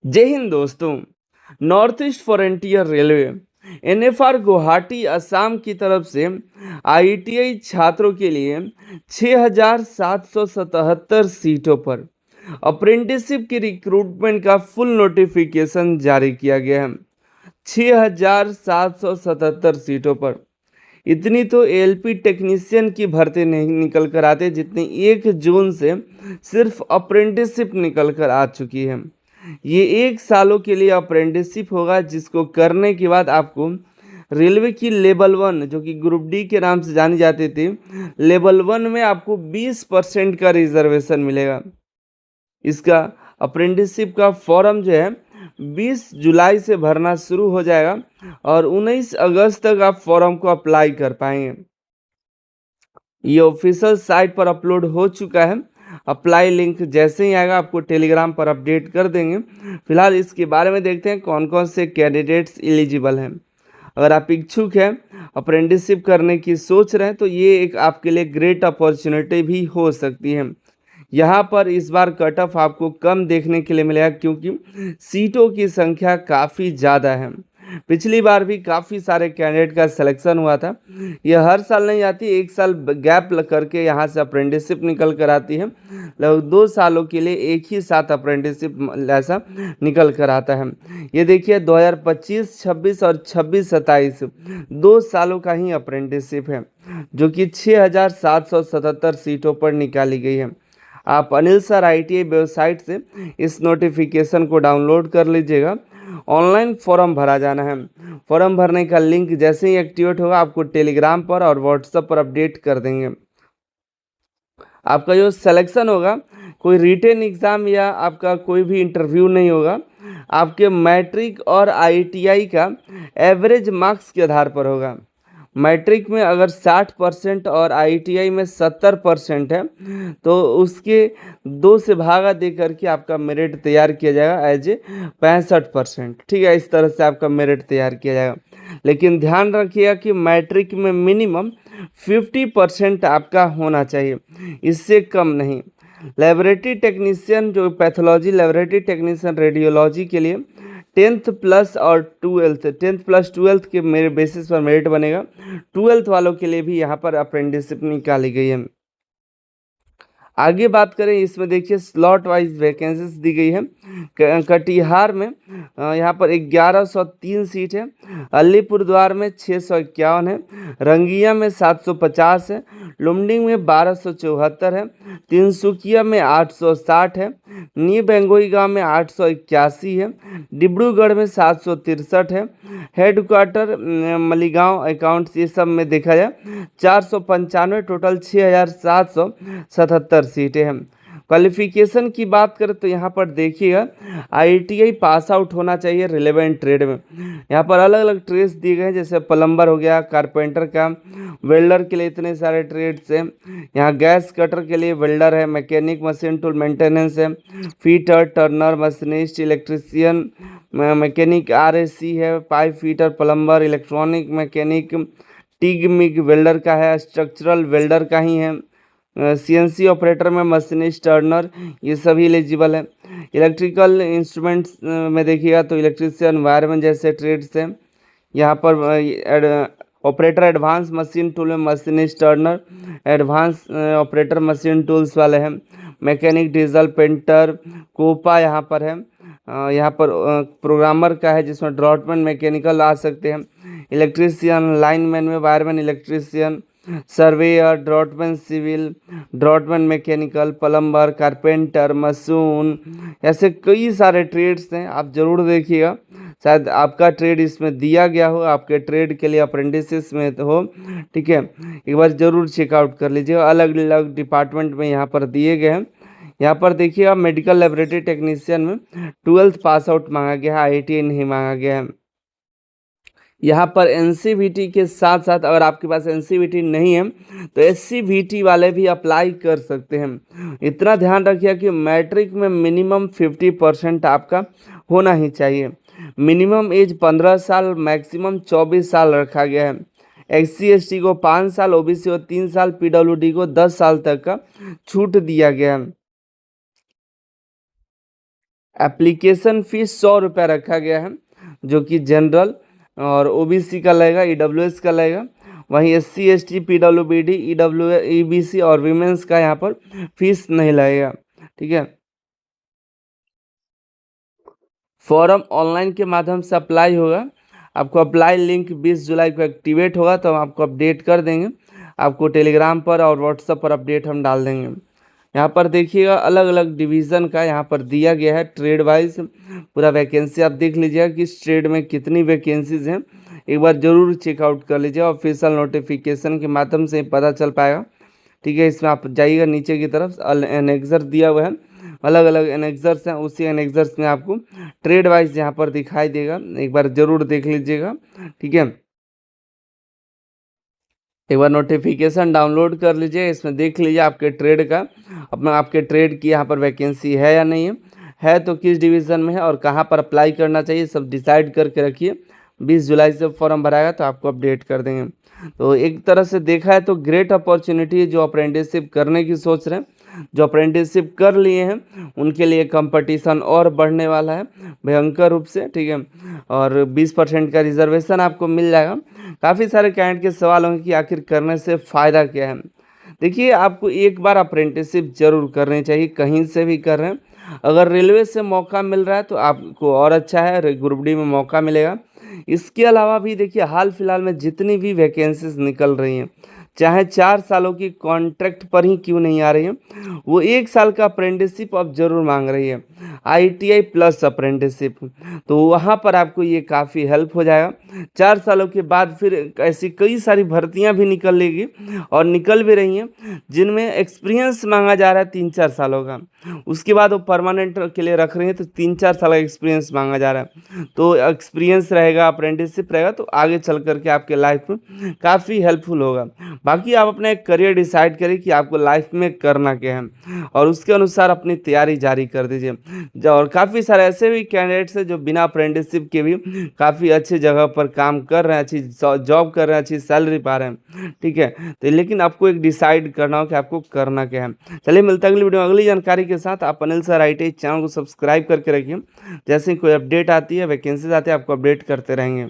जय हिंद दोस्तों। North east frontier railway NFR Guwahati Assam की तरफ से आईटीआई छात्रों के लिए 6,777 सीटों पर अप्रेंटिसशिप की रिक्रूटमेंट का फुल नोटिफिकेशन जारी किया गया है। 6,777 सीटों पर इतनी तो एलपी टेक्नीशियन की भर्ती नहीं निकल कर आते जितनी 1 जून से सिर्फ अप्रेंटिसशिप निकल कर आ चुकी है। ये 1 सालों के लिए अप्रेंटिसशिप होगा, जिसको करने के बाद आपको रेलवे की लेवल 1 जो कि ग्रुप डी के नाम से जानी जाती थी, लेवल 1 में आपको 20% का रिजर्वेशन मिलेगा। इसका अप्रेंटिसशिप का फॉर्म जो है 20 जुलाई से भरना शुरू हो जाएगा और 19 अगस्त तक आप फॉर्म को अप्लाई कर पाएंगे। ये ऑफिशियल साइट पर अपलोड हो चुका है। अप्लाई लिंक जैसे ही आएगा आपको टेलीग्राम पर अपडेट कर देंगे। फिलहाल इसके बारे में देखते हैं कौन कौन से कैंडिडेट्स एलिजिबल हैं। अगर आप इच्छुक हैं, अप्रेंटिसशिप करने की सोच रहे हैं, तो ये एक आपके लिए ग्रेट अपॉर्चुनिटी भी हो सकती है। यहाँ पर इस बार कट ऑफ आपको कम देखने के लिए मिलेगा क्योंकि सीटों की संख्या काफ़ी ज़्यादा है। पिछली बार भी काफ़ी सारे कैंडिडेट का सिलेक्शन हुआ था। ये हर साल नहीं आती, 1 साल गैप करके यहाँ से अप्रेंटिसशिप निकल कर आती है। लगभग 2 सालों के लिए एक ही साथ अप्रेंटिसशिप ऐसा निकल कर आता है। ये देखिए 2025, 26 और 26-27 2 सालों का ही अप्रेंटिसशिप है, जो कि 6,777 सीटों पर निकाली गई है। आप अनिल सर आईटीआई वेबसाइट से इस नोटिफिकेशन को डाउनलोड कर लीजिएगा। ऑनलाइन फॉर्म भरा जाना है। फॉर्म भरने का लिंक जैसे ही एक्टिवेट होगा आपको टेलीग्राम पर और व्हाट्सएप पर अपडेट कर देंगे। आपका जो सिलेक्शन होगा, कोई रिटेन एग्ज़ाम या आपका कोई भी इंटरव्यू नहीं होगा। आपके मैट्रिक और आईटीआई का एवरेज मार्क्स के आधार पर होगा। मैट्रिक में अगर 60% और आईटीआई में 70% है तो उसके 2 से भागा दे करके आपका मेरिट तैयार किया जाएगा एज ए 65%। ठीक है, इस तरह से आपका मेरिट तैयार किया जाएगा। लेकिन ध्यान रखिएगा कि मैट्रिक में मिनिमम 50% आपका होना चाहिए, इससे कम नहीं। लेबोरेटरी टेक्नीशियन जो पैथोलॉजी लेबोरेटरी टेक्नीशियन रेडियोलॉजी के लिए 10th प्लस और 10th प्लस 12th के मेरे बेसिस पर मेरिट बनेगा। 12th वालों के लिए भी यहाँ पर अप्रेंटिसशिप निकाली गई है। आगे बात करें, इसमें देखिए स्लॉट वाइज वैकेंसीज दी गई है। कटिहार में यहाँ पर 1103 सीट है। अलीपुरद्वार में 651 है। रंगिया में 750 है। लुमडिंग में 1274 है। तिनसुकिया में 860 है। न्यू बेंगोई गांव में 881 है। डिब्रूगढ़ में 763 है। हेडक्वार्टर मलीगांव अकाउंट्स ये सब में देखा जाए 495, टोटल 6,777 सीटें हैं। क्वालिफिकेशन की बात करें तो यहाँ पर देखिएगा आईटीआई पास आउट होना चाहिए रिलेवेंट ट्रेड में। यहाँ पर अलग अलग ट्रेड्स दिए गए हैं, जैसे प्लम्बर हो गया, कारपेंटर का, वेल्डर के लिए इतने सारे ट्रेड्स हैं। यहाँ गैस कटर के लिए वेल्डर है, मैकेनिक, मशीन टूल मेंटेनेंस है, fitter, turner, machinist, electrician, mechanic RAC है, pipe fitter, plumber, electronic mechanic, TIG MIG welder का है, स्ट्रक्चरल वेल्डर का ही है, सीएनसी ऑपरेटर में मशीनिस्ट, टर्नर, ये सभी एलिजिबल है। इलेक्ट्रिकल इंस्ट्रूमेंट्स में देखिएगा तो इलेक्ट्रीशियन, वायरमैन जैसे ट्रेड्स हैं। यहाँ पर ऑपरेटर एडवांस मशीन टूल में machinist, Turner, advance operator machine tools वाले हैं। मैकेनिक, डीजल, पेंटर, कोपा यहाँ पर है। यहाँ पर प्रोग्रामर का है जिसमें ड्रॉटमैन मैकेनिकल आ सकते हैं। इलेक्ट्रीशियन, लाइनमैन में wireman, electrician, surveyor, draughtsman civil, draughtsman mechanical, plumber, carpenter, mason, ऐसे कई सारे ट्रेड्स हैं। आप ज़रूर देखिएगा, शायद आपका ट्रेड इसमें दिया गया हो, आपके ट्रेड के लिए अप्रेंटिसेस में हो। ठीक है, एक बार ज़रूर चेकआउट कर लीजिएगा। अलग अलग डिपार्टमेंट में यहाँ पर दिए गए हैं। यहाँ पर देखिएगा मेडिकल लेबोरेटरी टेक्नीशियन में 12th पास आउट मांगा गया है, आईटीआई नहीं मांगा गया है। यहाँ पर एनसीवीटी के साथ साथ अगर आपके पास एनसीवीटी नहीं है तो एससीवीटी वाले भी अप्लाई कर सकते हैं। इतना ध्यान रखिए कि मैट्रिक में मिनिमम 50% आपका होना ही चाहिए। मिनिमम एज 15 साल, मैक्सिमम 24 साल रखा गया है। एससी एसटी को 5 साल, ओबीसी को 3 साल, पीडब्ल्यूडी को 10 साल तक का छूट दिया गया है। एप्लीकेशन फ़ीस 100 रुपये रखा गया है, जो कि जनरल और ओबीसी का लगेगा, ईडब्ल्यूएस का लगेगा। वहीं एससी एसटी पीडब्ल्यूबीडी ईबीसी और वीमेंस का यहाँ पर फीस नहीं लगेगा। ठीक है, फॉर्म ऑनलाइन के माध्यम से अप्लाई होगा। आपको अप्लाई लिंक 20 जुलाई को एक्टिवेट होगा, तो हम आपको अपडेट कर देंगे। आपको टेलीग्राम पर और व्हाट्सएप पर अपडेट हम डाल देंगे। यहाँ पर देखिएगा अलग अलग डिवीज़न का यहाँ पर दिया गया है ट्रेड वाइज पूरा वैकेंसी। आप देख लीजिएगा कि इस ट्रेड में कितनी वैकेंसीज हैं, एक बार ज़रूर चेकआउट कर लीजिएगा। ऑफिशियल नोटिफिकेशन के माध्यम से पता चल पाएगा। ठीक है, इसमें आप जाइएगा नीचे की तरफ एनेक्सर दिया हुआ है, अलग अलग एनेक्सर्स हैं, उसी एनेक्सर्स में आपको ट्रेड वाइज यहाँ पर दिखाई देगा, एक बार ज़रूर देख लीजिएगा। ठीक है, एक बार नोटिफिकेशन डाउनलोड कर लीजिए, इसमें देख लीजिए आपके ट्रेड का, अपना आपके ट्रेड की यहाँ पर वैकेंसी है या नहीं है तो किस डिवीज़न में है और कहाँ पर अप्लाई करना चाहिए, सब डिसाइड करके रखिए। 20 जुलाई से फॉर्म भराएगा तो आपको अपडेट कर देंगे। तो एक तरह से देखा है तो ग्रेट अपॉर्चुनिटी है जो अप्रेंटिसशिप करने की सोच रहे हैं। जो अप्रेंटिसशिप कर लिए हैं उनके लिए कंपटीशन और बढ़ने वाला है भयंकर रूप से। ठीक है, और 20% का रिजर्वेशन आपको मिल जाएगा। काफ़ी सारे कैंडिडेट के सवाल होंगे कि आखिर करने से फ़ायदा क्या है। देखिए, आपको एक बार अप्रेंटिसशिप जरूर करनी चाहिए, कहीं से भी कर रहे हैं। अगर रेलवे से मौका मिल रहा है तो आपको और अच्छा है, ग्रुप डी में मौका मिलेगा। इसके अलावा भी देखिए हाल फिलहाल में जितनी भी वैकेंसीज निकल रही हैं, चाहे 4 सालों की कॉन्ट्रैक्ट पर ही क्यों नहीं आ रही है, वो 1 साल का अप्रेंटिसशिप अब जरूर मांग रही है, आईटीआई प्लस अप्रेंटिसशिप। तो वहाँ पर आपको ये काफ़ी हेल्प हो जाएगा। 4 सालों के बाद फिर ऐसी कई सारी भर्तियाँ भी निकलेगी और निकल भी रही हैं जिनमें एक्सपीरियंस मांगा जा रहा है 3-4 सालों का। उसके बाद वो परमानेंट के लिए रख रहे हैं तो 3-4 साल का एक्सपीरियंस मांगा जा रहा है। तो एक्सपीरियंस रहेगा, अप्रेंटिसशिप रहेगा तो आगे चल करके आपके लाइफ में काफ़ी हेल्पफुल होगा। बाकी आप अपना एक करियर डिसाइड करिए कि आपको लाइफ में करना क्या है और उसके अनुसार अपनी तैयारी जारी कर दीजिए। और काफ़ी सारे ऐसे भी कैंडिडेट्स हैं जो बिना अप्रेंटिसशिप के भी काफ़ी अच्छी जगह पर काम कर रहे हैं, अच्छी जॉब कर रहे हैं, अच्छी सैलरी पा रहे हैं। ठीक है, तो लेकिन आपको एक डिसाइड करना हो कि आपको करना क्या है। चलिए मिलता है अगली वीडियो में अगली जानकारी के साथ। आप अनिल सर IT चैनल को सब्सक्राइब करके रखिए, जैसे ही कोई अपडेट आती है, वैकेंसीज आती है, आपको अपडेट करते रहेंगे।